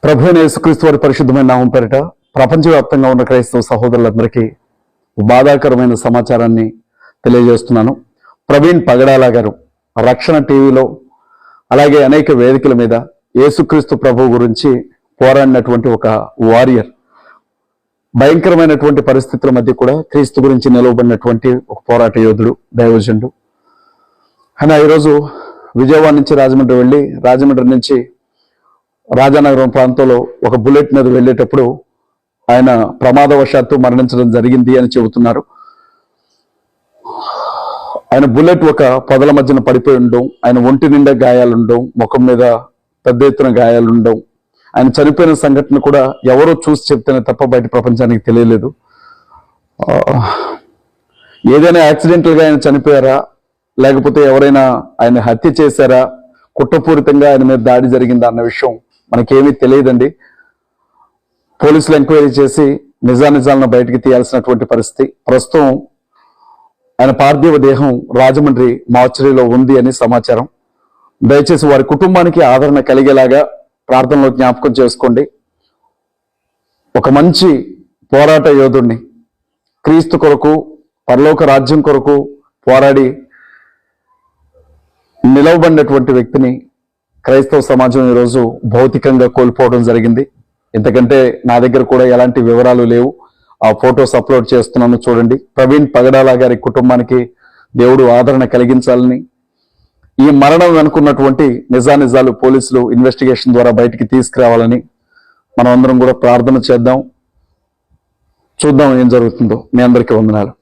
ప్రభువైన యేసుక్రీస్తు వారి పరిశుద్ధమైన నామం పేరిట ప్రపంచవ్యాప్తంగా ఉన్న క్రైస్తవ సహోదరులందరికీ బాధాకరమైన సమాచారాన్ని తెలియజేస్తున్నాను. ప్రవీణ్ పగడాల గారు రక్షణ టీవీలో అలాగే అనేక వేదికల మీద యేసుక్రీస్తు ప్రభు గురించి పోరాడినటువంటి ఒక వారియర్, భయంకరమైనటువంటి పరిస్థితుల మధ్య కూడా క్రీస్తు గురించి నిలవబడినటువంటి ఒక పోరాట యోధుడు, దైవజనుడు. ఆయన ఈరోజు విజయవాడ నుంచి రాజమండ్రి వెళ్ళి, రాజమండ్రి నుంచి రాజానగరం ప్రాంతంలో ఒక బుల్లెట్ మీద వెళ్ళేటప్పుడు ఆయన ప్రమాదవశాత్తు మరణించడం జరిగింది అని చెబుతున్నారు. ఆయన బుల్లెట్ ఒక పొదల మధ్యన పడిపోయి ఉండడం, ఆయన ఒంటి నిండా గాయాలుండడం, ముఖం మీద పెద్ద ఎత్తున గాయాలుండడం, ఆయన చనిపోయిన సంఘటన కూడా ఎవరో చూసి చెప్తేనే తప్ప బయట ప్రపంచానికి తెలియలేదు. ఏదైనా యాక్సిడెంటల్గా ఆయన చనిపోయారా, లేకపోతే ఎవరైనా ఆయన హత్య చేశారా, కుట్రపూరితంగా ఆయన మీద దాడి జరిగిందా అన్న విషయం మనకేమీ తెలియదండి. పోలీసులు ఎంక్వైరీ చేసి నిజానిజాలను బయటికి తీయాల్సినటువంటి పరిస్థితి. ప్రస్తుతం ఆయన పార్థివ దేహం రాజమండ్రి మార్చరీలో ఉంది అని సమాచారం. దయచేసి వారి కుటుంబానికి ఆదరణ కలిగేలాగా ప్రార్థనలో జ్ఞాపకం చేసుకోండి. ఒక మంచి పోరాట యోధుడిని, క్రీస్తు కొరకు, పరలోక రాజ్యం కొరకు పోరాడి నిలవబడినటువంటి వ్యక్తిని క్రైస్తవ సమాజం ఈరోజు భౌతికంగా కోల్పోవడం జరిగింది. ఎందుకంటే నా దగ్గర కూడా ఎలాంటి వివరాలు లేవు. ఆ ఫొటోస్ అప్లోడ్ చేస్తున్నాను, చూడండి. ప్రవీణ్ పగడాల గారి కుటుంబానికి దేవుడు ఆదరణ కలిగించాలని, ఈ మరణం అనుకున్నటువంటి నిజానిజాలు పోలీసులు ఇన్వెస్టిగేషన్ ద్వారా బయటికి తీసుకురావాలని మనం అందరం కూడా ప్రార్థన చేద్దాం. చూద్దాం ఏం జరుగుతుందో. మీ అందరికీ వందనాలు.